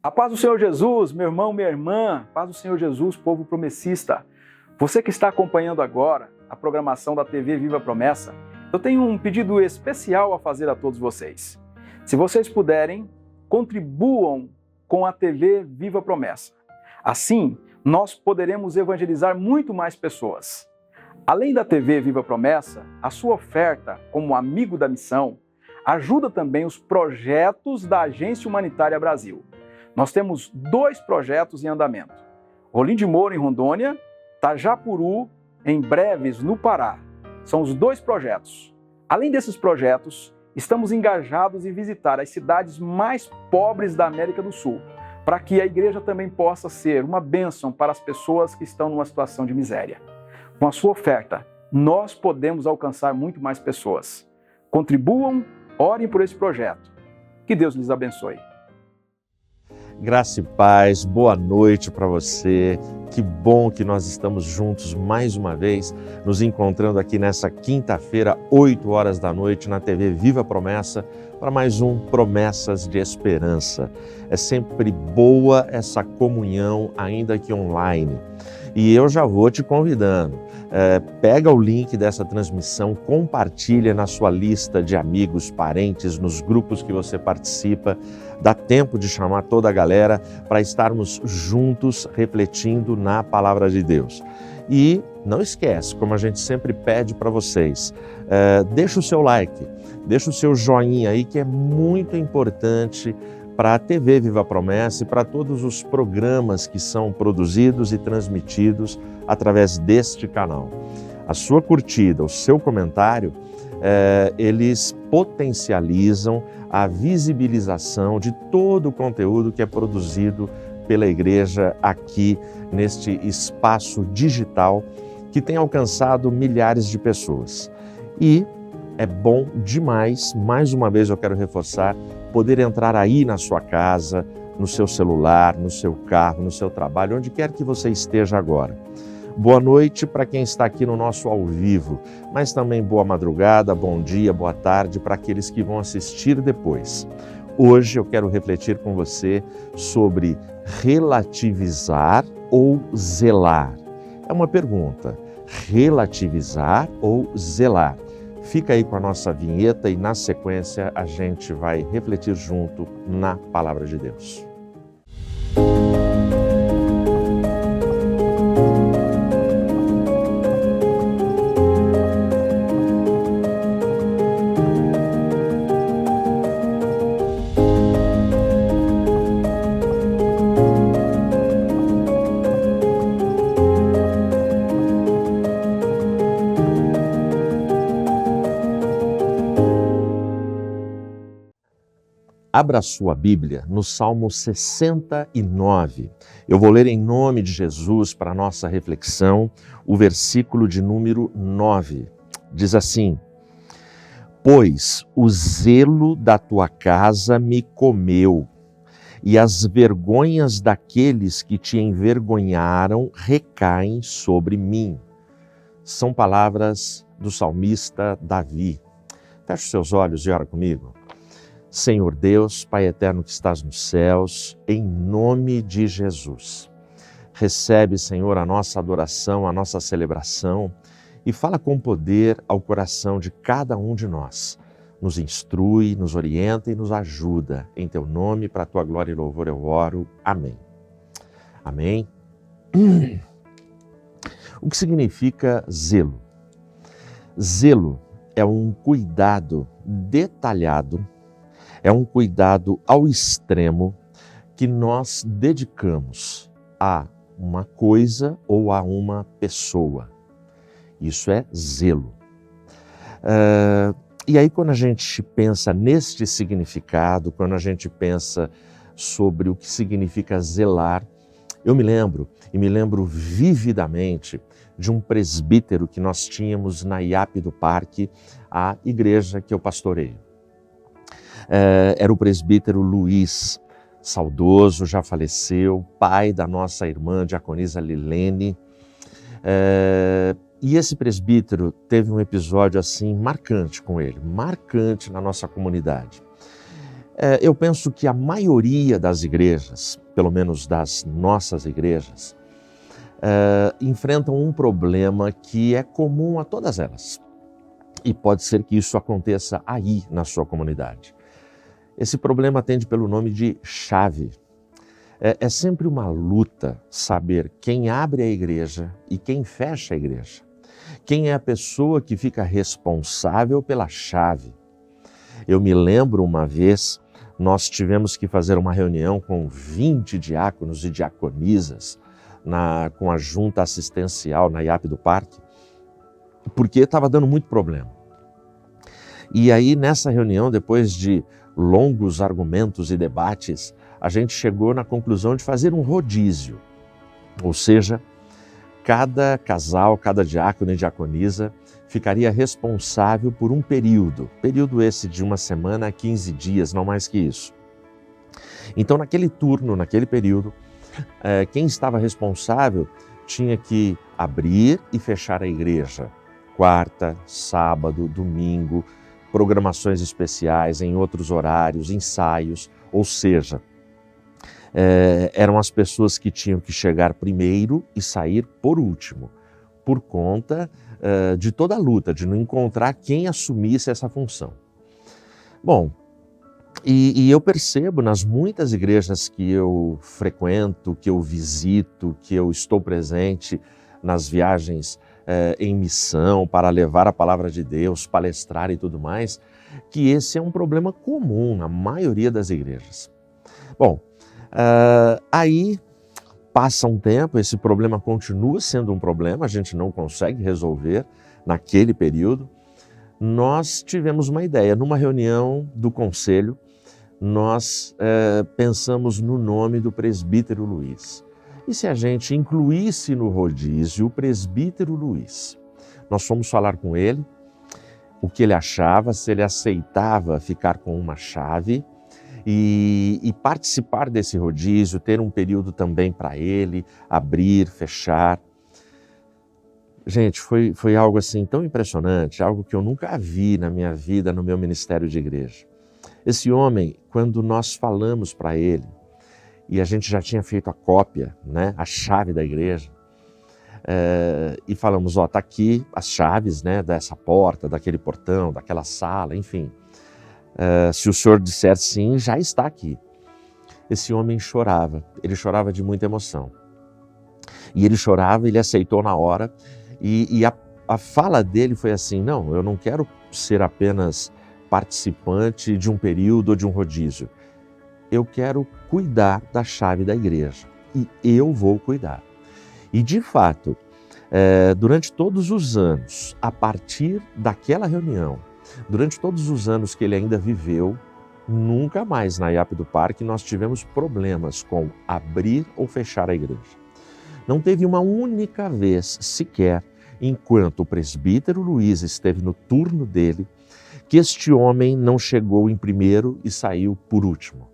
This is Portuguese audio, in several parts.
A paz do Senhor Jesus, meu irmão, minha irmã, paz do Senhor Jesus, povo promessista. Você que está acompanhando agora a programação da TV Viva Promessa, eu tenho um pedido especial a fazer a todos vocês. Se vocês puderem, contribuam com a TV Viva Promessa. Assim, nós poderemos evangelizar muito mais pessoas. Além da TV Viva Promessa, a sua oferta como amigo da missão ajuda também os projetos da Agência Humanitária Brasil. Nós temos 2 projetos em andamento. Rolim de Moura, em Rondônia, Tajapuru, em Breves, no Pará. São os 2 projetos. Além desses projetos, estamos engajados em visitar as cidades mais pobres da América do Sul, para que a igreja também possa ser uma bênção para as pessoas que estão numa situação de miséria. Com a sua oferta, nós podemos alcançar muito mais pessoas. Contribuam, orem por esse projeto. Que Deus lhes abençoe. Graça e paz, boa noite para você. Que bom que nós estamos juntos mais uma vez, nos encontrando aqui nessa quinta-feira, 8 horas da noite, na TV Viva Promessa, para mais um Promessas de Esperança. É sempre boa essa comunhão, ainda que online. E eu já vou te convidando, pega o link dessa transmissão, compartilha na sua lista de amigos, parentes, nos grupos que você participa. Dá tempo de chamar toda a galera para estarmos juntos refletindo na Palavra de Deus. E não esquece, como a gente sempre pede para vocês, deixa o seu like, deixa o seu joinha aí, que é muito importante para a TV Viva Promessa e para todos os programas que são produzidos e transmitidos através deste canal. A sua curtida, o seu comentário, eles potencializam a visibilização de todo o conteúdo que é produzido pela igreja aqui neste espaço digital que tem alcançado milhares de pessoas. E é bom demais, mais uma vez eu quero reforçar, poder entrar aí na sua casa, no seu celular, no seu carro, no seu trabalho, onde quer que você esteja agora. Boa noite para quem está aqui no nosso ao vivo, mas também boa madrugada, bom dia, boa tarde para aqueles que vão assistir depois. Hoje eu quero refletir com você sobre relativizar ou zelar. É uma pergunta, relativizar ou zelar? Fica aí com a nossa vinheta e na sequência a gente vai refletir junto na Palavra de Deus. Abra a sua Bíblia no Salmo 69. Eu vou ler em nome de Jesus para a nossa reflexão o versículo de número 9. Diz assim: Pois o zelo da tua casa me comeu, e as vergonhas daqueles que te envergonharam recaem sobre mim. São palavras do salmista Davi. Feche os seus olhos e ora comigo. Senhor Deus, Pai eterno que estás nos céus, em nome de Jesus, recebe, Senhor, a nossa adoração, a nossa celebração e fala com poder ao coração de cada um de nós. Nos instrui, nos orienta e nos ajuda. Em Teu nome, para a Tua glória e louvor eu oro. Amém. Amém. O que significa zelo? Zelo é um cuidado detalhado, é um cuidado ao extremo que nós dedicamos a uma coisa ou a uma pessoa. Isso é zelo. E aí, quando a gente pensa neste significado, quando a gente pensa sobre o que significa zelar, eu me lembro vividamente de um presbítero que nós tínhamos na IAP do Parque, a igreja que eu pastoreio. Era o presbítero Luiz, saudoso, já faleceu, pai da nossa irmã diaconisa Lilene. E esse presbítero teve um episódio assim marcante com ele, marcante na nossa comunidade. Eu penso que a maioria das igrejas, pelo menos das nossas igrejas, enfrentam um problema que é comum a todas elas. E pode ser que isso aconteça aí na sua comunidade. Esse problema atende pelo nome de chave. É sempre uma luta saber quem abre a igreja e quem fecha a igreja. Quem é a pessoa que fica responsável pela chave. Eu me lembro uma vez, nós tivemos que fazer uma reunião com 20 diáconos e diaconisas com a junta assistencial na IAP do Parque, porque estava dando muito problema. E aí nessa reunião, depois de longos argumentos e debates, a gente chegou na conclusão de fazer um rodízio, ou seja, cada casal, cada diácono e diaconisa ficaria responsável por um período esse de 1 semana a 15 dias, não mais que isso. Então naquele turno, naquele período, quem estava responsável tinha que abrir e fechar a igreja, quarta, sábado, domingo, programações especiais em outros horários, ensaios, ou seja, eram as pessoas que tinham que chegar primeiro e sair por último, por conta de toda a luta, de não encontrar quem assumisse essa função. Bom, e eu percebo nas muitas igrejas que eu frequento, que eu visito, que eu estou presente nas viagens em missão para levar a palavra de Deus, palestrar e tudo mais, que esse é um problema comum na maioria das igrejas. Bom, aí passa um tempo, esse problema continua sendo um problema, a gente não consegue resolver naquele período. Nós tivemos uma ideia, numa reunião do conselho, nós pensamos no nome do presbítero Luiz. E se a gente incluísse no rodízio o presbítero Luiz? Nós fomos falar com ele, o que ele achava, se ele aceitava ficar com uma chave e participar desse rodízio, ter um período também para ele, abrir, fechar. Gente, foi algo assim tão impressionante, algo que eu nunca vi na minha vida, no meu ministério de igreja. Esse homem, quando nós falamos para ele, e a gente já tinha feito a cópia, né, a chave da igreja, e falamos, tá aqui as chaves, né, dessa porta, daquele portão, daquela sala, enfim. Se o senhor disser sim, já está aqui. Esse homem chorava, ele chorava de muita emoção. E ele chorava, ele aceitou na hora, e a fala dele foi assim, não, eu não quero ser apenas participante de um período ou de um rodízio. Eu quero cuidar da chave da igreja e eu vou cuidar. E de fato, durante todos os anos, a partir daquela reunião, durante todos os anos que ele ainda viveu, nunca mais na IAP do Parque nós tivemos problemas com abrir ou fechar a igreja. Não teve uma única vez sequer, enquanto o presbítero Luiz esteve no turno dele, que este homem não chegou em primeiro e saiu por último.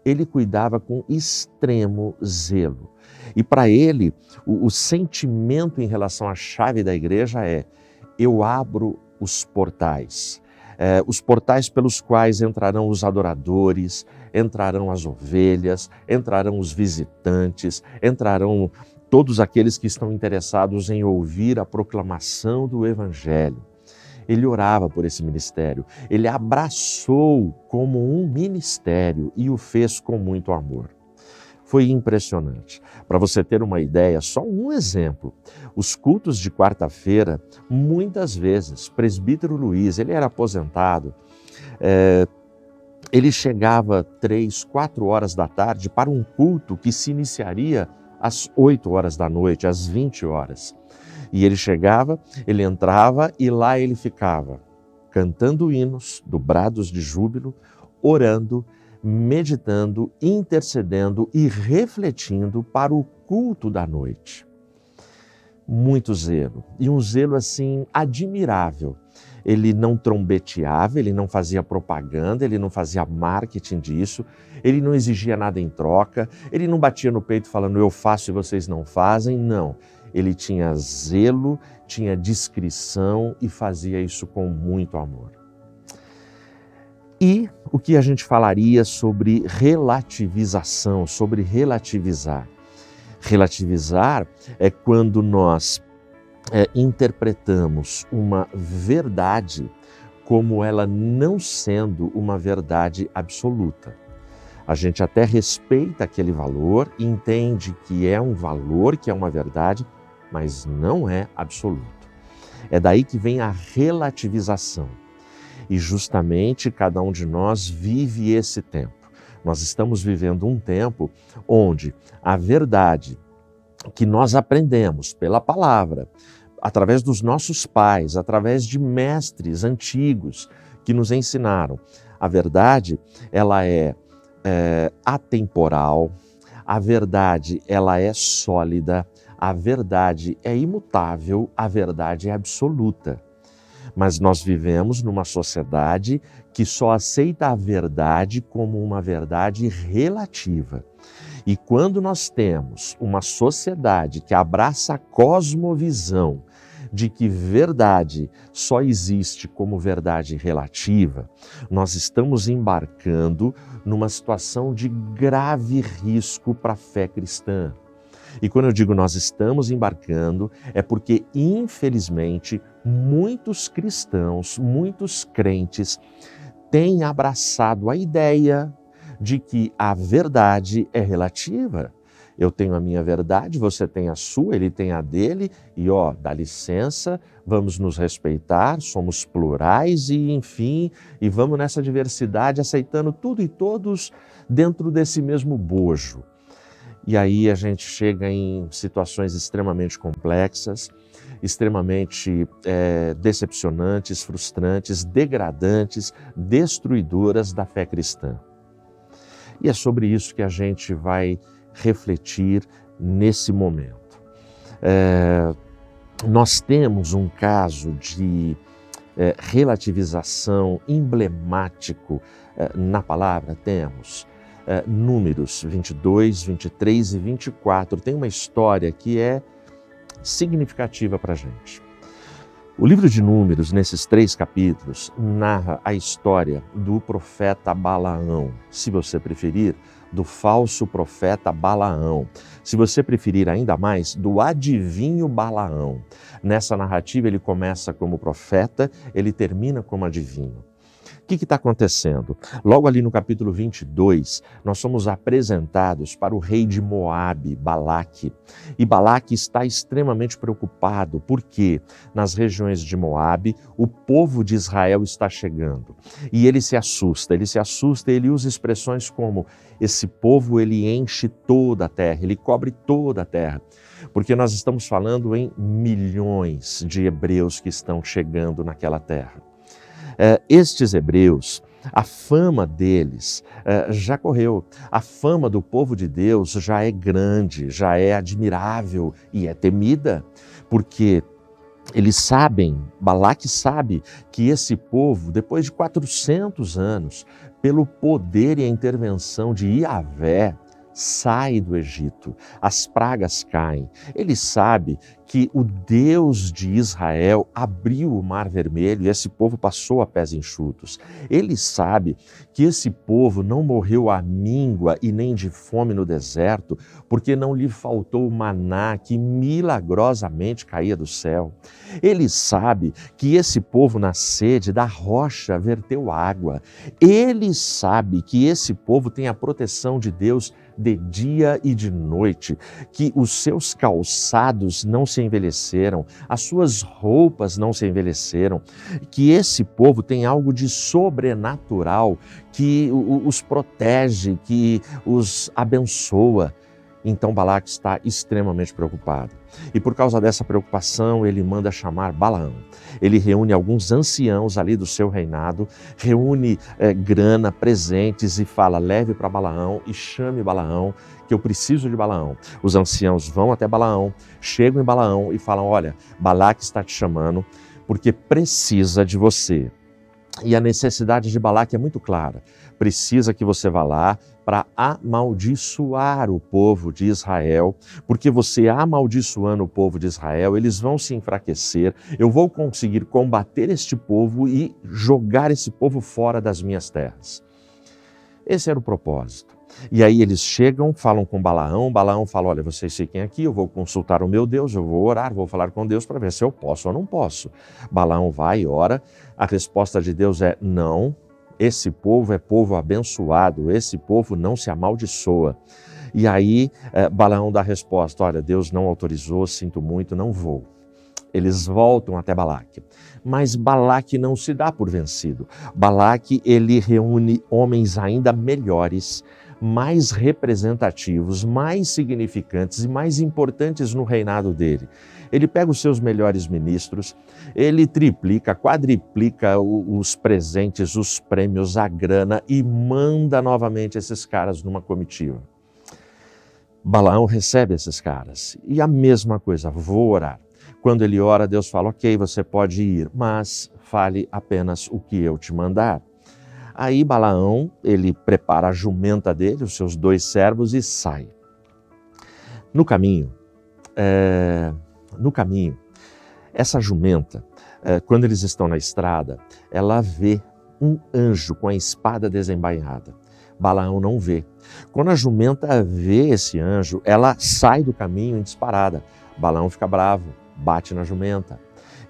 Ele cuidava com extremo zelo. E para ele, o sentimento em relação à chave da igreja é: eu abro os portais pelos quais entrarão os adoradores, entrarão as ovelhas, entrarão os visitantes, entrarão todos aqueles que estão interessados em ouvir a proclamação do Evangelho. Ele orava por esse ministério, ele abraçou como um ministério e o fez com muito amor. Foi impressionante. Para você ter uma ideia, só um exemplo. Os cultos de quarta-feira, muitas vezes, presbítero Luiz, ele era aposentado, ele chegava 3, 4 horas da tarde para um culto que se iniciaria às 8 horas da noite, às 20 horas. E ele chegava, ele entrava e lá ele ficava, cantando hinos, dobrados de júbilo, orando, meditando, intercedendo e refletindo para o culto da noite. Muito zelo, e um zelo assim admirável. Ele não trombeteava, ele não fazia propaganda, ele não fazia marketing disso, ele não exigia nada em troca, ele não batia no peito falando eu faço e vocês não fazem, não. Ele tinha zelo, tinha discrição e fazia isso com muito amor. E o que a gente falaria sobre relativização, sobre relativizar? Relativizar é quando nós interpretamos uma verdade como ela não sendo uma verdade absoluta. A gente até respeita aquele valor, entende que é um valor, que é uma verdade, mas não é absoluto. É daí que vem a relativização. E justamente cada um de nós vive esse tempo. Nós estamos vivendo um tempo onde a verdade que nós aprendemos pela palavra, através dos nossos pais, através de mestres antigos que nos ensinaram, a verdade ela é atemporal, a verdade ela é sólida, a verdade é imutável, a verdade é absoluta. Mas nós vivemos numa sociedade que só aceita a verdade como uma verdade relativa. E quando nós temos uma sociedade que abraça a cosmovisão de que verdade só existe como verdade relativa, nós estamos embarcando numa situação de grave risco para a fé cristã. E quando eu digo nós estamos embarcando, é porque, infelizmente, muitos cristãos, muitos crentes têm abraçado a ideia de que a verdade é relativa. Eu tenho a minha verdade, você tem a sua, ele tem a dele, e dá licença, vamos nos respeitar, somos plurais e, enfim, e vamos nessa diversidade, aceitando tudo e todos dentro desse mesmo bojo. E aí a gente chega em situações extremamente complexas, extremamente decepcionantes, frustrantes, degradantes, destruidoras da fé cristã. E é sobre isso que a gente vai refletir nesse momento. Nós temos um caso de relativização emblemático na palavra, temos Números 22, 23 e 24. Tem uma história que é significativa para a gente. O livro de Números, nesses 3 capítulos, narra a história do profeta Balaão, se você preferir, do falso profeta Balaão. Se você preferir ainda mais, do adivinho Balaão. Nessa narrativa ele começa como profeta, ele termina como adivinho. O que está acontecendo? Logo ali no capítulo 22, nós somos apresentados para o rei de Moabe, Balaque. E Balaque está extremamente preocupado, porque nas regiões de Moabe, o povo de Israel está chegando. E ele se assusta, ele usa expressões como: esse povo ele enche toda a terra, ele cobre toda a terra. Porque nós estamos falando em milhões de hebreus que estão chegando naquela terra. Estes hebreus, a fama deles já correu, a fama do povo de Deus já é grande, já é admirável e é temida, porque eles sabem, Balaque sabe que esse povo, depois de 400 anos, pelo poder e a intervenção de Iavé, sai do Egito, as pragas caem. Ele sabe que o Deus de Israel abriu o Mar Vermelho e esse povo passou a pés enxutos. Ele sabe que esse povo não morreu à míngua e nem de fome no deserto, porque não lhe faltou o maná que milagrosamente caía do céu. Ele sabe que esse povo na sede da rocha verteu água. Ele sabe que esse povo tem a proteção de Deus de dia e de noite, que os seus calçados não se envelheceram, as suas roupas não se envelheceram, que esse povo tem algo de sobrenatural que os protege, que os abençoa. Então Balaque está extremamente preocupado. E por causa dessa preocupação, ele manda chamar Balaão. Ele reúne alguns anciãos ali do seu reinado, reúne grana, presentes e fala: leve para Balaão e chame Balaão, que eu preciso de Balaão. Os anciãos vão até Balaão, chegam em Balaão e falam: olha, Balaque está te chamando porque precisa de você. E a necessidade de Balaque é muito clara. Precisa que você vá lá para amaldiçoar o povo de Israel, porque você amaldiçoando o povo de Israel, eles vão se enfraquecer, eu vou conseguir combater este povo e jogar esse povo fora das minhas terras. Esse era o propósito. E aí eles chegam, falam com Balaão, Balaão fala, olha, vocês fiquem aqui, eu vou consultar o meu Deus, eu vou orar, vou falar com Deus para ver se eu posso ou não posso. Balaão vai e ora, a resposta de Deus é não, esse povo é povo abençoado, esse povo não se amaldiçoa. E aí Balaão dá a resposta, olha, Deus não autorizou, sinto muito, não vou. Eles voltam até Balaque, mas Balaque não se dá por vencido. Balaque, ele reúne homens ainda melhores, mais representativos, mais significantes e mais importantes no reinado dele. Ele pega os seus melhores ministros, ele triplica, quadriplica os presentes, os prêmios, a grana e manda novamente esses caras numa comitiva. Balaão recebe esses caras e a mesma coisa, vou orar. Quando ele ora, Deus fala, ok, você pode ir, mas fale apenas o que eu te mandar. Aí Balaão, ele prepara a jumenta dele, os seus 2 servos e sai. No caminho, essa jumenta, quando eles estão na estrada, ela vê um anjo com a espada desembainhada. Balaão não vê. Quando a jumenta vê esse anjo, ela sai do caminho em disparada. Balaão fica bravo, bate na jumenta.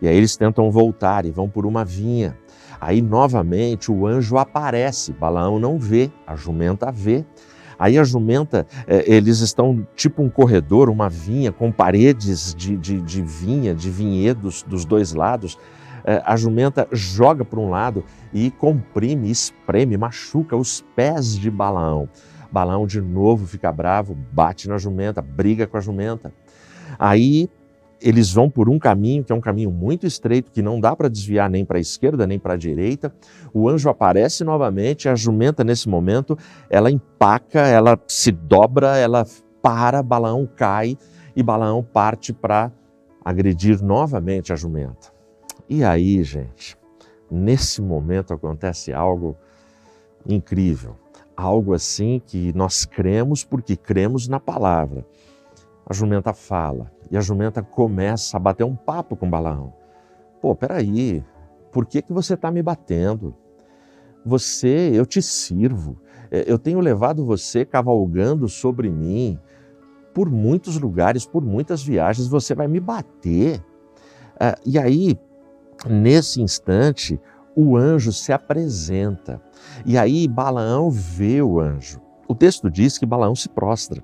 E aí eles tentam voltar e vão por uma vinha. Aí novamente o anjo aparece, Balaão não vê, a jumenta vê. Aí a jumenta, eles estão tipo um corredor, uma vinha com paredes de vinha, de vinhedos dos 2 lados. A jumenta joga para um lado e comprime, espreme, machuca os pés de Balaão. Balaão de novo fica bravo, bate na jumenta, briga com a jumenta. Aí eles vão por um caminho, que é um caminho muito estreito, que não dá para desviar nem para a esquerda, nem para a direita. O anjo aparece novamente, a jumenta nesse momento, ela empaca, ela se dobra, ela para, Balaão cai e Balaão parte para agredir novamente a jumenta. E aí, gente, nesse momento acontece algo incrível, algo assim que nós cremos porque cremos na palavra. A jumenta fala e a jumenta começa a bater um papo com Balaão. Pô, peraí, por que você está me batendo? Eu te sirvo, eu tenho levado você cavalgando sobre mim por muitos lugares, por muitas viagens, você vai me bater. E aí, nesse instante, o anjo se apresenta. E aí Balaão vê o anjo. O texto diz que Balaão se prostra.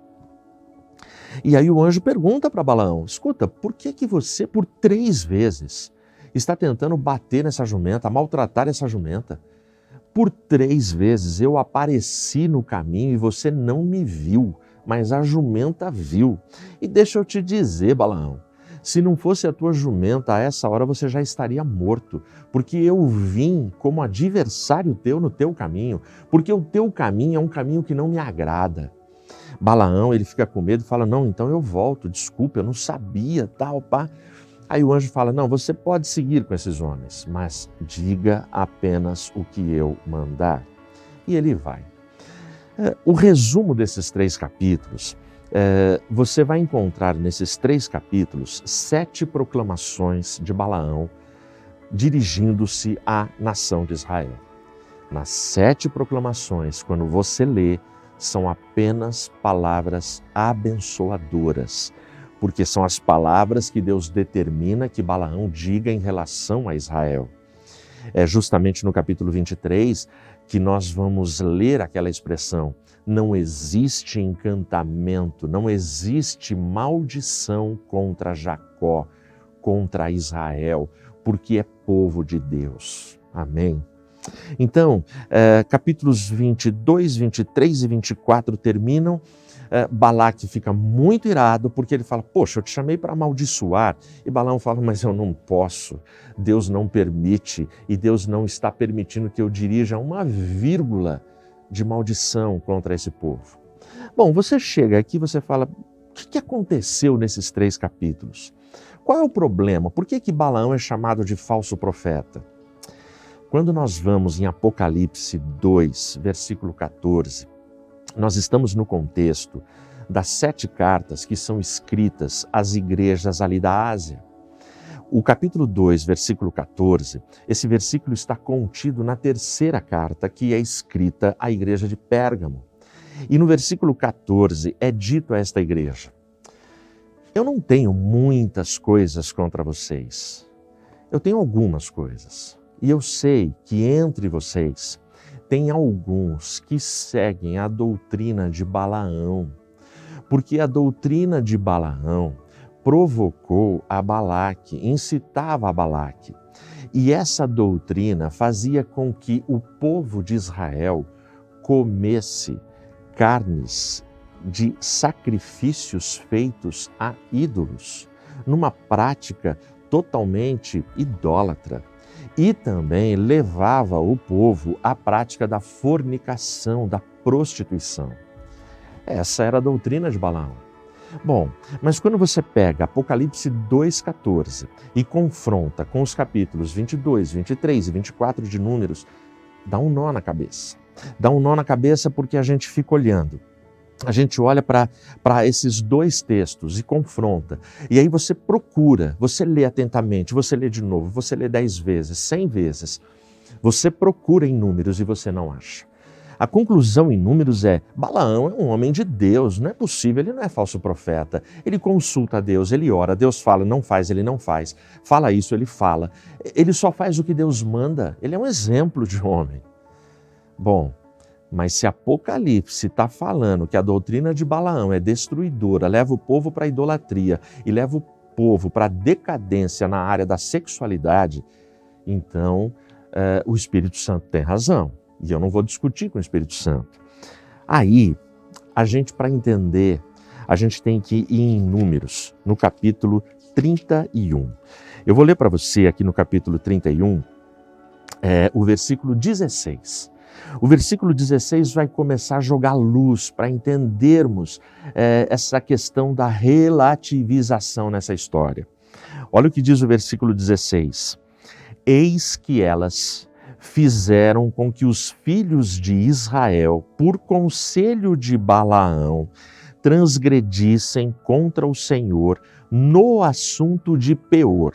E aí o anjo pergunta para Balaão, escuta, por que você por 3 vezes está tentando bater nessa jumenta, maltratar essa jumenta? Por 3 vezes eu apareci no caminho e você não me viu, mas a jumenta viu. E deixa eu te dizer, Balaão, se não fosse a tua jumenta, a essa hora você já estaria morto, porque eu vim como adversário teu no teu caminho, porque o teu caminho é um caminho que não me agrada. Balaão, ele fica com medo e fala, não, então eu volto, desculpa, eu não sabia, tal, pá. Aí o anjo fala, não, você pode seguir com esses homens, mas diga apenas o que eu mandar. E ele vai. O resumo desses 3 capítulos, você vai encontrar nesses 3 capítulos 7 proclamações de Balaão dirigindo-se à nação de Israel. Nas 7 proclamações, quando você lê, são apenas palavras abençoadoras, porque são as palavras que Deus determina que Balaão diga em relação a Israel. É justamente no capítulo 23 que nós vamos ler aquela expressão, não existe encantamento, não existe maldição contra Jacó, contra Israel, porque é povo de Deus. Amém? Então, capítulos 22, 23 e 24 terminam, Balaque fica muito irado porque ele fala, poxa, eu te chamei para amaldiçoar. E Balaão fala, mas eu não posso, Deus não permite e Deus não está permitindo que eu dirija uma vírgula de maldição contra esse povo. Bom, você chega aqui e você fala, o que aconteceu nesses 3 capítulos? Qual é o problema? Por que Balaão é chamado de falso profeta? Quando nós vamos em Apocalipse 2, versículo 14, nós estamos no contexto das 7 cartas que são escritas às igrejas ali da Ásia. O capítulo 2, versículo 14, esse versículo está contido na 3ª carta que é escrita à igreja de Pérgamo. E no versículo 14 é dito a esta igreja: eu não tenho muitas coisas contra vocês, eu tenho algumas coisas. E eu sei que entre vocês tem alguns que seguem a doutrina de Balaão, porque a doutrina de Balaão provocou a Balaque, incitava a Balaque. E essa doutrina fazia com que o povo de Israel comesse carnes de sacrifícios feitos a ídolos, numa prática totalmente idólatra. E também levava o povo à prática da fornicação, da prostituição. Essa era a doutrina de Balaão. Bom, mas quando você pega Apocalipse 2,14 e confronta com os capítulos 22, 23 e 24 de Números, dá um nó na cabeça. Dá um nó na cabeça porque a gente fica olhando. A gente olha para esses 2 textos e confronta. E aí você procura, você lê atentamente, você lê de novo, você lê 10 vezes, 100 vezes. Você procura em Números e você não acha. A conclusão em Números é: Balaão é um homem de Deus, não é possível, ele não é falso profeta. Ele consulta a Deus, ele ora, Deus fala, não faz, ele não faz. Fala isso, ele fala. Ele só faz o que Deus manda, ele é um exemplo de homem. Bom, mas se Apocalipse está falando que a doutrina de Balaão é destruidora, leva o povo para a idolatria e leva o povo para a decadência na área da sexualidade, então o Espírito Santo tem razão. E eu não vou discutir com o Espírito Santo. Aí, a gente, para entender, a gente tem que ir em Números, no capítulo 31. Eu vou ler para você aqui no capítulo 31, o versículo 16. O versículo 16 vai começar a jogar luz para entendermos essa questão da relativização nessa história. Olha o que diz o versículo 16. Eis que elas fizeram com que os filhos de Israel, por conselho de Balaão, transgredissem contra o Senhor no assunto de Peor.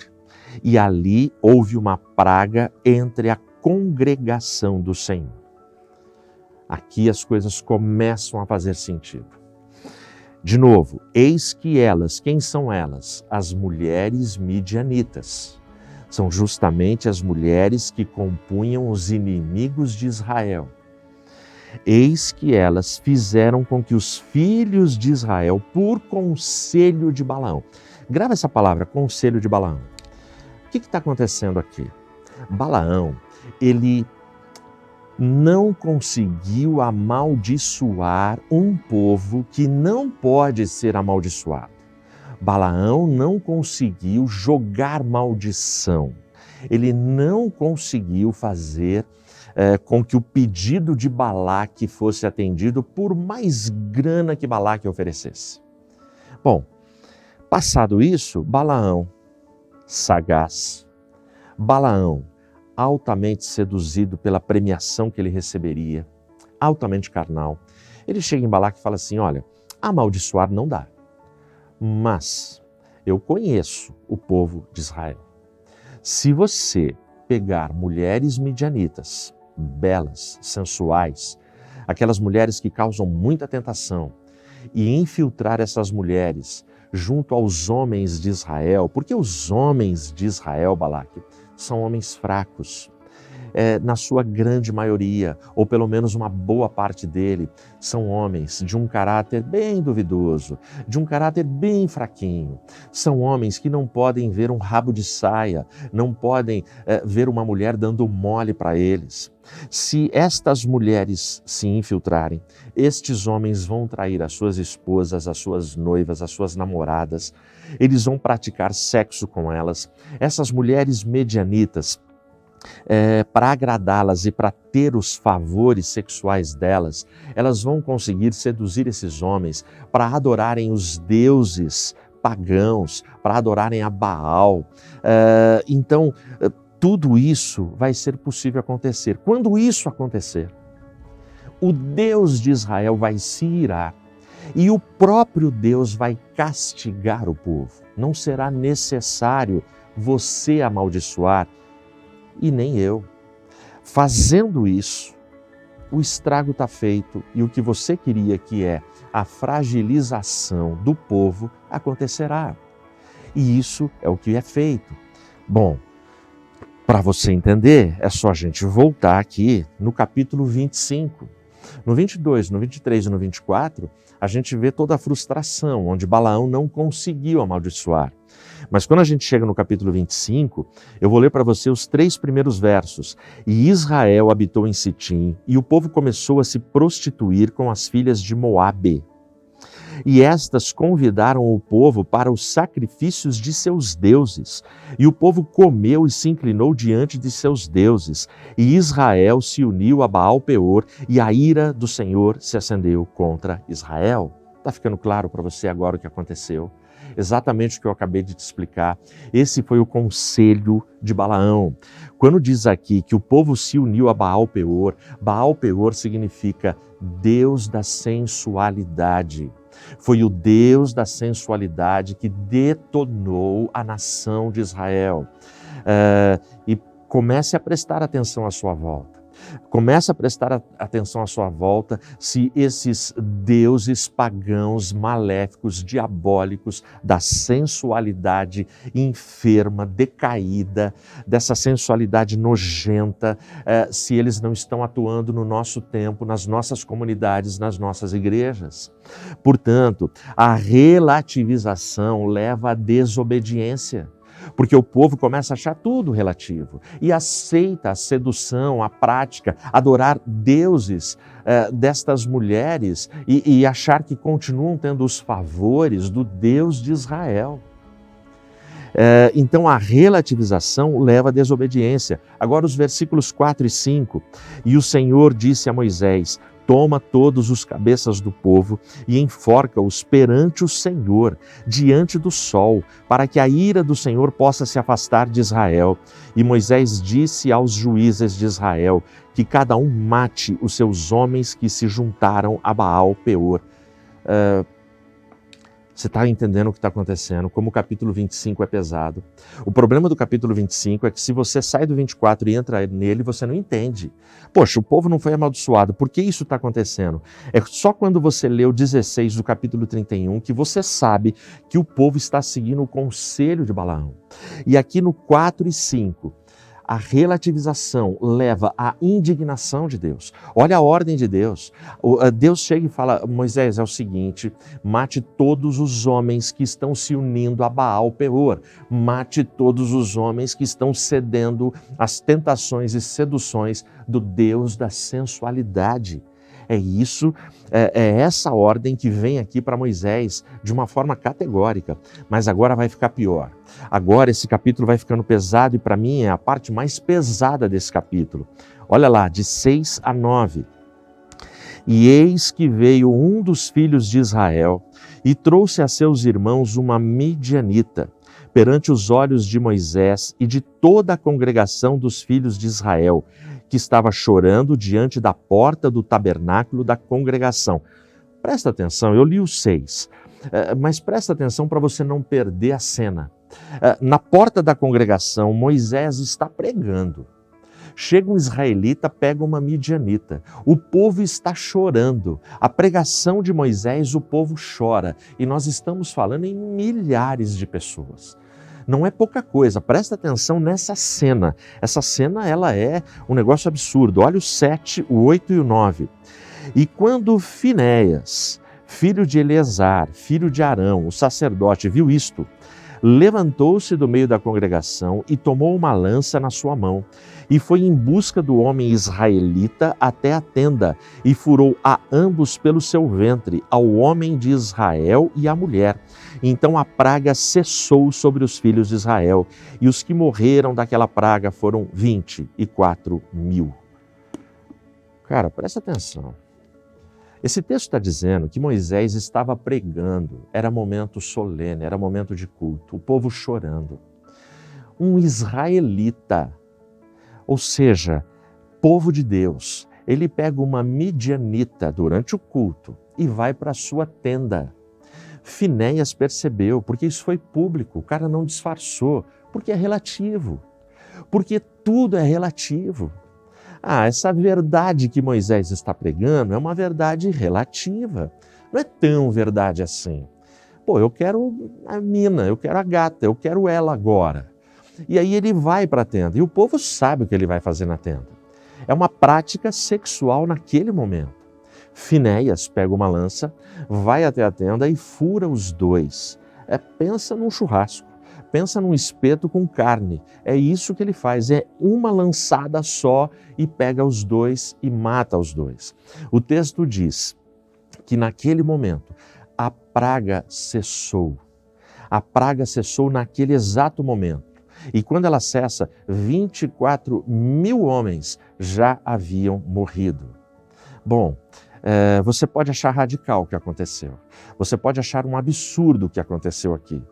E ali houve uma praga entre a congregação do Senhor. Aqui as coisas começam a fazer sentido. De novo, eis que elas, quem são elas? As mulheres midianitas. São justamente as mulheres que compunham os inimigos de Israel. Eis que elas fizeram com que os filhos de Israel, por conselho de Balaão. Grava essa palavra, conselho de Balaão. O que está acontecendo aqui? Balaão, ele não conseguiu amaldiçoar um povo que não pode ser amaldiçoado. Balaão não conseguiu jogar maldição. Ele não conseguiu fazer com que o pedido de Balaque fosse atendido, por mais grana que Balaque oferecesse. Bom, passado isso, Balaão, sagaz, Balaão, altamente seduzido pela premiação que ele receberia, altamente carnal, ele chega em Balaque e fala assim: olha, amaldiçoar não dá, mas eu conheço o povo de Israel. Se você pegar mulheres midianitas, belas, sensuais, aquelas mulheres que causam muita tentação, e infiltrar essas mulheres junto aos homens de Israel, porque os homens de Israel, Balaque, são homens fracos. Na sua grande maioria, ou pelo menos uma boa parte dele, são homens de um caráter bem duvidoso, de um caráter bem fraquinho. São homens que não podem ver um rabo de saia, não podem ver uma mulher dando mole para eles. Se estas mulheres se infiltrarem, estes homens vão trair as suas esposas, as suas noivas, as suas namoradas. Eles vão praticar sexo com elas. Essas mulheres medianitas, para agradá-las e para ter os favores sexuais delas, elas vão conseguir seduzir esses homens para adorarem os deuses pagãos, para adorarem a Baal. Então, tudo isso vai ser possível acontecer. Quando isso acontecer, o Deus de Israel vai se irar e o próprio Deus vai castigar o povo. Não será necessário você amaldiçoar e nem eu. Fazendo isso, o estrago está feito e o que você queria, que é a fragilização do povo, acontecerá. E isso é o que é feito. Bom, para você entender, é só a gente voltar aqui no capítulo 25. No 22, no 23 e no 24, a gente vê toda a frustração, onde Balaão não conseguiu amaldiçoar. Mas quando a gente chega no capítulo 25, eu vou ler para você os 3 primeiros versos. E Israel habitou em Sitim, e o povo começou a se prostituir com as filhas de Moabe. E estas convidaram o povo para os sacrifícios de seus deuses. E o povo comeu e se inclinou diante de seus deuses. E Israel se uniu a Baal-Peor, e a ira do Senhor se acendeu contra Israel. Está ficando claro para você agora o que aconteceu? Exatamente o que eu acabei de te explicar. Esse foi o conselho de Balaão. Quando diz aqui que o povo se uniu a Baal-Peor, Baal-Peor significa Deus da sensualidade. Foi o Deus da sensualidade que detonou a nação de Israel. E comece a prestar atenção à sua volta. Comece a prestar atenção à sua volta se esses deuses pagãos, maléficos, diabólicos, da sensualidade enferma, decaída, dessa sensualidade nojenta, se eles não estão atuando no nosso tempo, nas nossas comunidades, nas nossas igrejas. Portanto, a relativização leva à desobediência. Porque o povo começa a achar tudo relativo e aceita a sedução, a prática, adorar deuses destas mulheres e achar que continuam tendo os favores do Deus de Israel. Então a relativização leva à desobediência. Agora os versículos 4 e 5. E o Senhor disse a Moisés: toma todos os cabeças do povo e enforca-os perante o Senhor, diante do sol, para que a ira do Senhor possa se afastar de Israel. E Moisés disse aos juízes de Israel que cada um mate os seus homens que se juntaram a Baal-Peor. Você está entendendo o que está acontecendo, como o capítulo 25 é pesado. O problema do capítulo 25 é que se você sai do 24 e entra nele, você não entende. Poxa, o povo não foi amaldiçoado, por que isso está acontecendo? É só quando você lê o 16 do capítulo 31 que você sabe que o povo está seguindo o conselho de Balaão. E aqui no 4 e 5, a relativização leva à indignação de Deus. Olha a ordem de Deus. Deus chega e fala: Moisés, é o seguinte, mate todos os homens que estão se unindo a Baal-Peor. Mate todos os homens que estão cedendo às tentações e seduções do Deus da sensualidade. É essa ordem que vem aqui para Moisés de uma forma categórica, mas agora vai ficar pior. Agora esse capítulo vai ficando pesado e para mim é a parte mais pesada desse capítulo. Olha lá, de 6 a 9. E eis que veio um dos filhos de Israel e trouxe a seus irmãos uma midianita, perante os olhos de Moisés e de toda a congregação dos filhos de Israel, que estava chorando diante da porta do tabernáculo da congregação. Presta atenção, eu li o 6, mas presta atenção para você não perder a cena. Na porta da congregação, Moisés está pregando. Chega um israelita, pega uma midianita. O povo está chorando. A pregação de Moisés, o povo chora. E nós estamos falando em milhares de pessoas. Não é pouca coisa, presta atenção nessa cena. Essa cena ela é um negócio absurdo. Olha o 7, o 8 e o 9. E quando Finéias, filho de Eleazar, filho de Arão, o sacerdote, viu isto, levantou-se do meio da congregação e tomou uma lança na sua mão e foi em busca do homem israelita até a tenda e furou a ambos pelo seu ventre, ao homem de Israel e à mulher. Então a praga cessou sobre os filhos de Israel e os que morreram daquela praga foram 24.000. Cara, presta atenção. Esse texto está dizendo que Moisés estava pregando, era momento solene, era momento de culto, o povo chorando. Um israelita Ou seja, povo de Deus, ele pega uma midianita durante o culto e vai para a sua tenda. Finéias percebeu, porque isso foi público, o cara não disfarçou, porque é relativo, porque tudo é relativo. Essa verdade que Moisés está pregando é uma verdade relativa, não é tão verdade assim. Eu quero a mina, eu quero a gata, eu quero ela agora. E aí ele vai para a tenda, e o povo sabe o que ele vai fazer na tenda. É uma prática sexual naquele momento. Finéias pega uma lança, vai até a tenda e fura os dois. Pensa num churrasco, pensa num espeto com carne. É isso que ele faz, é uma lançada só e pega os dois e mata os dois. O texto diz que naquele momento a praga cessou. A praga cessou naquele exato momento. E quando ela cessa, 24 mil homens já haviam morrido. Bom, você pode achar radical o que aconteceu. Você pode achar um absurdo o que aconteceu aqui.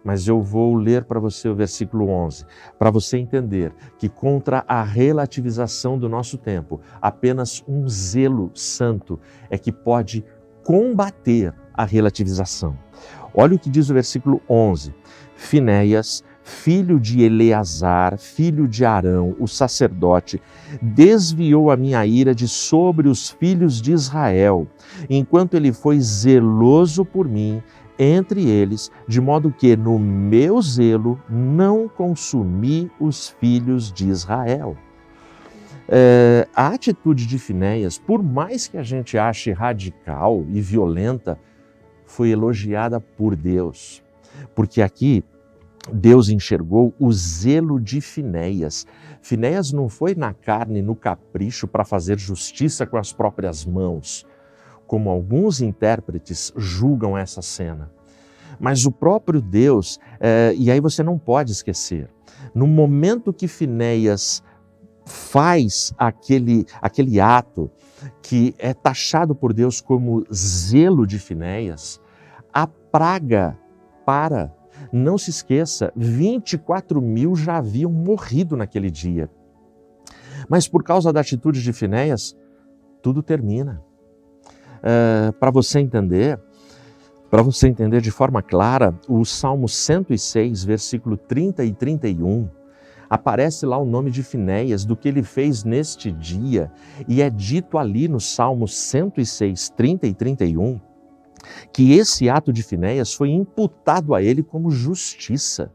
Mas eu vou ler para você o versículo 11, para você entender que contra a relativização do nosso tempo, apenas um zelo santo é que pode combater a relativização. Olha o que diz o versículo 11. Finéias, filho de Eleazar, filho de Arão, o sacerdote, desviou a minha ira de sobre os filhos de Israel, enquanto ele foi zeloso por mim entre eles, de modo que no meu zelo não consumi os filhos de Israel. A atitude de Finéias, por mais que a gente ache radical e violenta, foi elogiada por Deus, porque aqui Deus enxergou o zelo de Finéias. Finéias não foi na carne, no capricho, para fazer justiça com as próprias mãos, como alguns intérpretes julgam essa cena. Mas o próprio Deus, e aí você não pode esquecer, no momento que Finéias faz aquele ato que é taxado por Deus como zelo de Finéias, a praga para. Não se esqueça, 24 mil já haviam morrido naquele dia. Mas por causa da atitude de Finéias, tudo termina. Para você entender de forma clara, o Salmo 106, versículo 30 e 31, aparece lá o nome de Finéias, do que ele fez neste dia, e é dito ali no Salmo 106, 30 e 31, que esse ato de Finéias foi imputado a ele como justiça.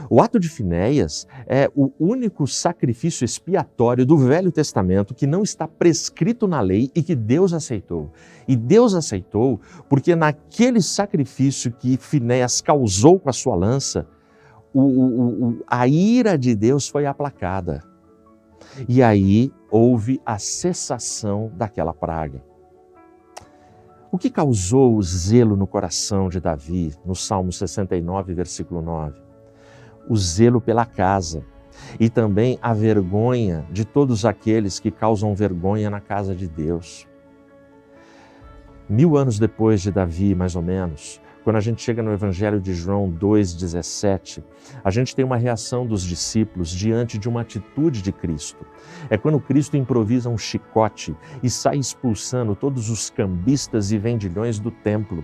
O ato de Finéias é o único sacrifício expiatório do Velho Testamento que não está prescrito na lei e que Deus aceitou. E Deus aceitou porque naquele sacrifício que Finéias causou com a sua lança, a ira de Deus foi aplacada. E aí houve a cessação daquela praga. O que causou o zelo no coração de Davi, no Salmo 69, versículo 9? O zelo pela casa e também a vergonha de todos aqueles que causam vergonha na casa de Deus. 1000 anos depois de Davi, mais ou menos, quando a gente chega no Evangelho de João 2,17, a gente tem uma reação dos discípulos diante de uma atitude de Cristo. É quando Cristo improvisa um chicote e sai expulsando todos os cambistas e vendilhões do templo.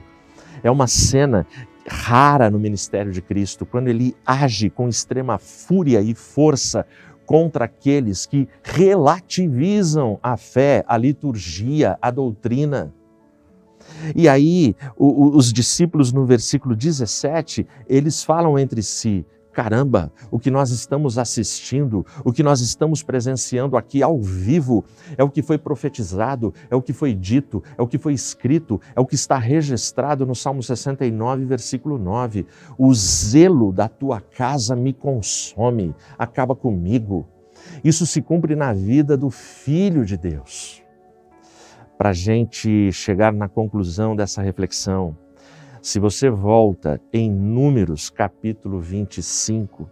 É uma cena rara no ministério de Cristo, quando ele age com extrema fúria e força contra aqueles que relativizam a fé, a liturgia, a doutrina. E aí, os discípulos no versículo 17, eles falam entre si: caramba, o que nós estamos assistindo, o que nós estamos presenciando aqui ao vivo, é o que foi profetizado, é o que foi dito, é o que foi escrito, é o que está registrado no Salmo 69, versículo 9. O zelo da tua casa me consome, acaba comigo. Isso se cumpre na vida do Filho de Deus. Para a gente chegar na conclusão dessa reflexão, se você volta em Números capítulo 25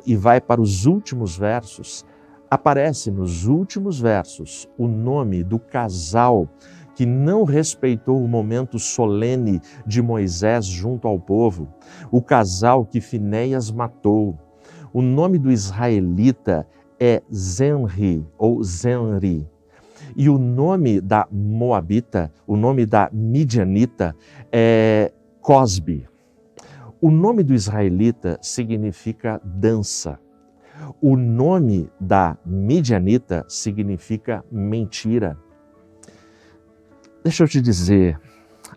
e vai para os últimos versos, aparece nos últimos versos o nome do casal que não respeitou o momento solene de Moisés junto ao povo, o casal que Finéias matou, O nome do israelita é Zenri ou Zenri. E o nome da moabita, o nome da midianita é Cosbi. O nome do israelita significa dança. O nome da midianita significa mentira. Deixa eu te dizer,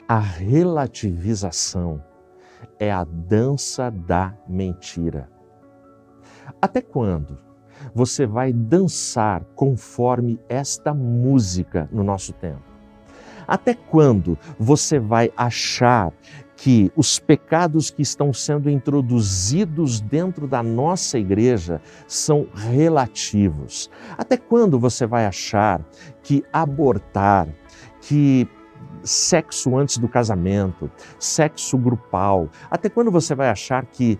a relativização é a dança da mentira. Até quando você vai dançar conforme esta música no nosso tempo? Até quando você vai achar que os pecados que estão sendo introduzidos dentro da nossa igreja são relativos? Até quando você vai achar que abortar, que sexo antes do casamento, sexo grupal, até quando você vai achar que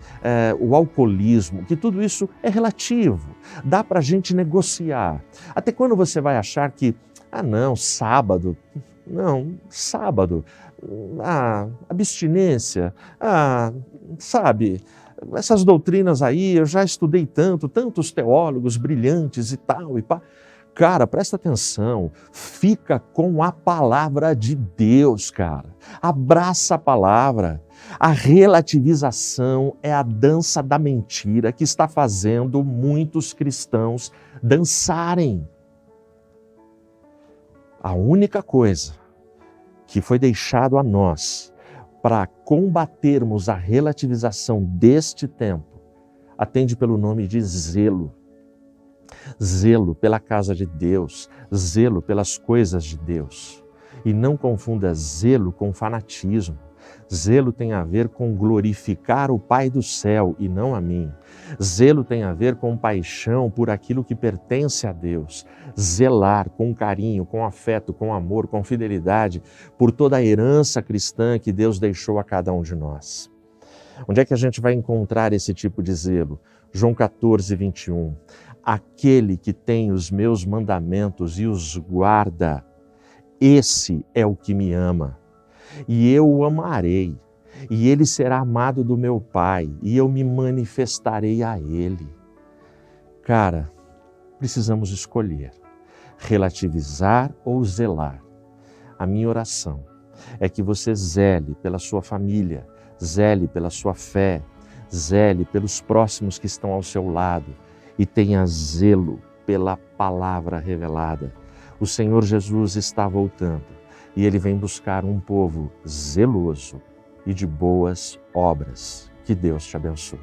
o alcoolismo, que tudo isso é relativo, dá para a gente negociar? Até quando você vai achar que, sábado, abstinência, sabe, essas doutrinas aí, eu já estudei tantos teólogos brilhantes e tal, e pá. Cara, presta atenção, fica com a palavra de Deus, cara. Abraça a palavra. A relativização é a dança da mentira que está fazendo muitos cristãos dançarem. A única coisa que foi deixado a nós para combatermos a relativização deste tempo atende pelo nome de zelo. Zelo pela casa de Deus, zelo pelas coisas de Deus. E não confunda zelo com fanatismo. Zelo tem a ver com glorificar o Pai do céu e não a mim. Zelo tem a ver com paixão por aquilo que pertence a Deus. Zelar com carinho, com afeto, com amor, com fidelidade por toda a herança cristã que Deus deixou a cada um de nós. Onde é que a gente vai encontrar esse tipo de zelo? João 14, 21. Aquele que tem os meus mandamentos e os guarda, esse é o que me ama. E eu o amarei, e ele será amado do meu Pai, e eu me manifestarei a ele. Cara, precisamos escolher, relativizar ou zelar. A minha oração é que você zele pela sua família, zele pela sua fé, zele pelos próximos que estão ao seu lado, e tenha zelo pela palavra revelada. O Senhor Jesus está voltando e Ele vem buscar um povo zeloso e de boas obras. Que Deus te abençoe.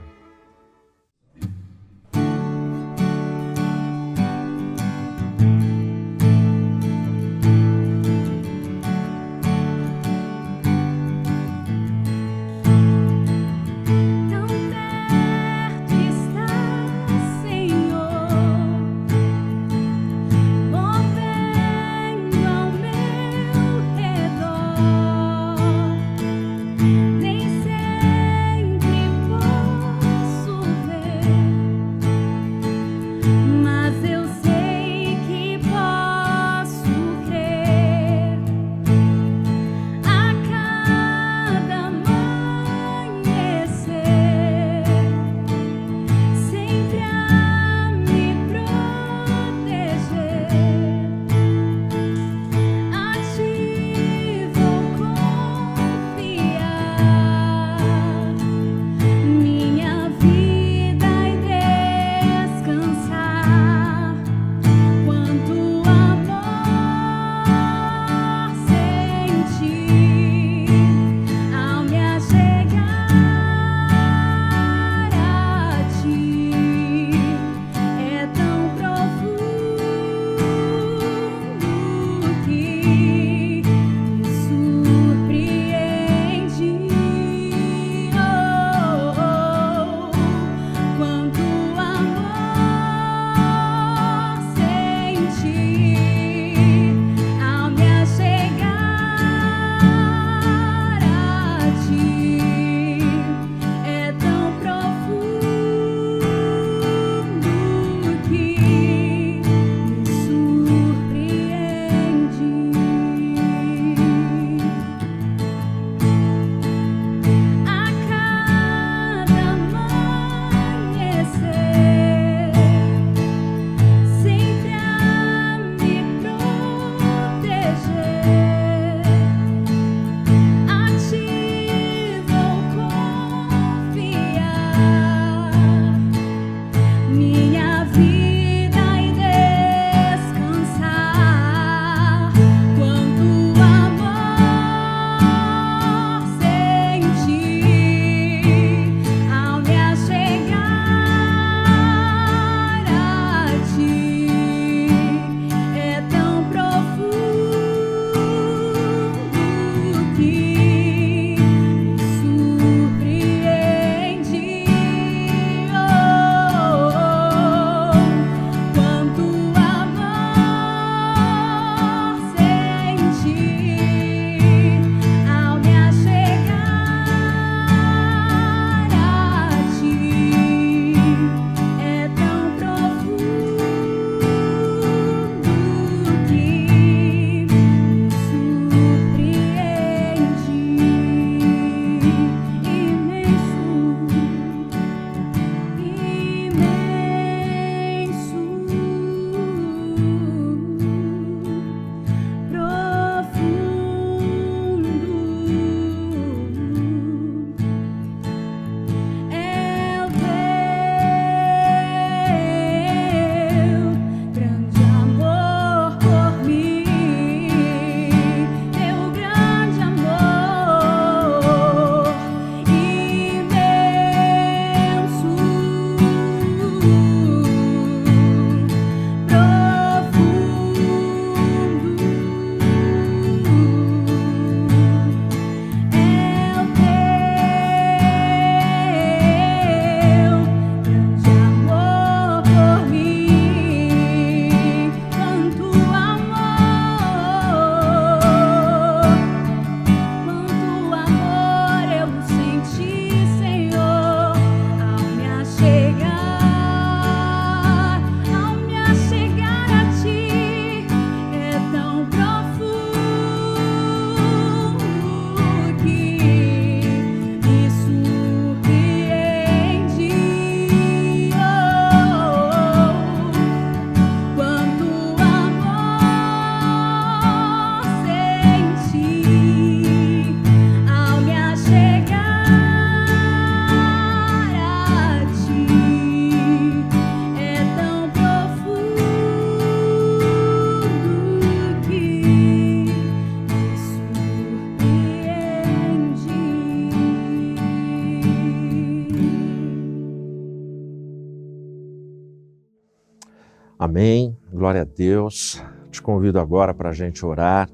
Amém. Glória a Deus. Te convido agora para a gente orar,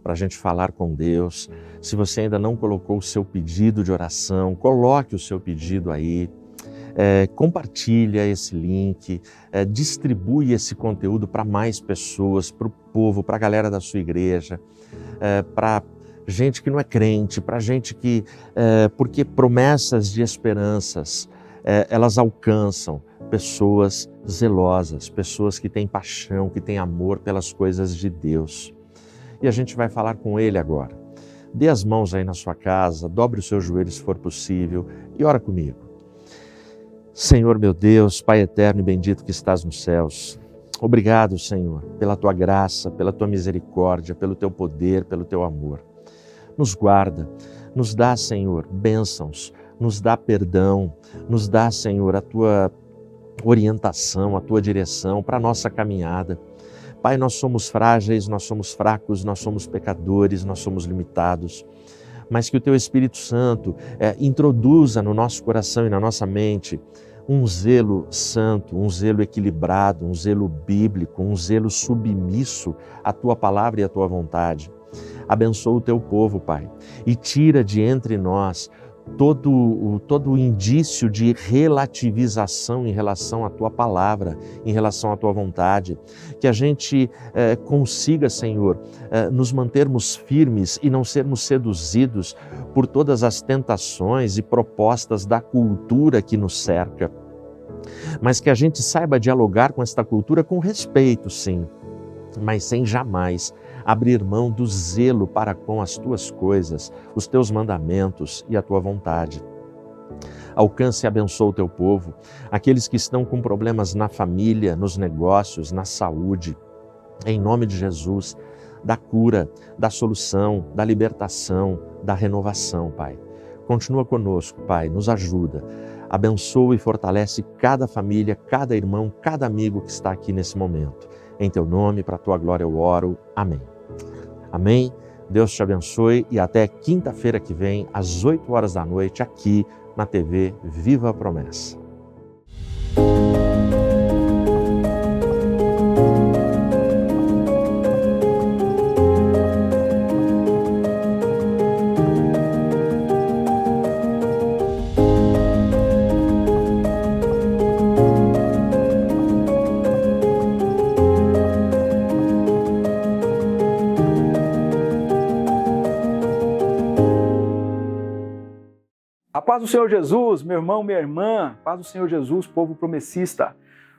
para a gente falar com Deus. Se você ainda não colocou o seu pedido de oração, coloque o seu pedido aí. Compartilha esse link, distribui esse conteúdo para mais pessoas, para o povo, para a galera da sua igreja, para gente que não é crente, para gente que... porque promessas de esperanças, elas alcançam pessoas zelosas, pessoas que têm paixão, que têm amor pelas coisas de Deus. E a gente vai falar com Ele agora. Dê as mãos aí na sua casa, dobre os seus joelhos se for possível e ora comigo. Senhor meu Deus, Pai eterno e bendito que estás nos céus, obrigado, Senhor, pela Tua graça, pela Tua misericórdia, pelo Teu poder, pelo Teu amor. Nos guarda, nos dá, Senhor, bênçãos, nos dá perdão, nos dá, Senhor, a Tua orientação, a Tua direção para a nossa caminhada. Pai, nós somos frágeis, nós somos fracos, nós somos pecadores, nós somos limitados, mas que o Teu Espírito Santo introduza no nosso coração e na nossa mente um zelo santo, um zelo equilibrado, um zelo bíblico, um zelo submisso à Tua palavra e à Tua vontade. Abençoa o Teu povo, Pai, e tira de entre nós todo o indício de relativização em relação à Tua palavra, em relação à Tua vontade. Que a gente consiga, Senhor, nos mantermos firmes e não sermos seduzidos por todas as tentações e propostas da cultura que nos cerca. Mas que a gente saiba dialogar com esta cultura com respeito, sim, mas sem jamais abrir mão do zelo para com as Tuas coisas, os Teus mandamentos e a Tua vontade. Alcance e abençoa o Teu povo, aqueles que estão com problemas na família, nos negócios, na saúde. Em nome de Jesus, da cura, da solução, da libertação, da renovação, Pai. Continua conosco, Pai, nos ajuda. Abençoa e fortalece cada família, cada irmão, cada amigo que está aqui nesse momento. Em Teu nome, para a Tua glória eu oro. Amém. Amém. Deus te abençoe e até quinta-feira que vem, às 8 horas da noite, aqui na TV Viva a Promessa. A paz do Senhor Jesus, meu irmão, minha irmã, paz do Senhor Jesus, povo promessista.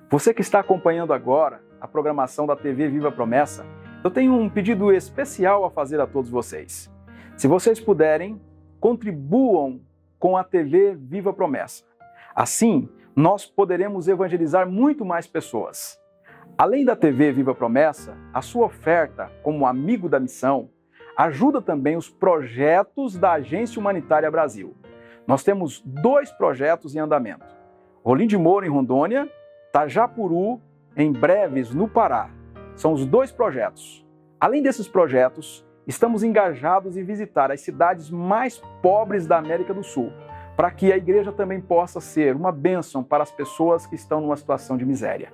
Você que está acompanhando agora a programação da TV Viva a Promessa, eu tenho um pedido especial a fazer a todos vocês. Se vocês puderem, contribuam com a TV Viva a Promessa. Assim, nós poderemos evangelizar muito mais pessoas. Além da TV Viva a Promessa, a sua oferta como amigo da missão ajuda também os projetos da Agência Humanitária Brasil. Nós temos 2 projetos em andamento. Rolim de Moura, em Rondônia, Tajapuru, em Breves, no Pará. São os 2 projetos. Além desses projetos, estamos engajados em visitar as cidades mais pobres da América do Sul, para que a igreja também possa ser uma bênção para as pessoas que estão numa situação de miséria.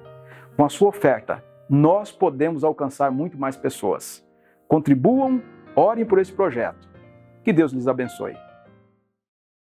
Com a sua oferta, nós podemos alcançar muito mais pessoas. Contribuam, orem por esse projeto. Que Deus lhes abençoe.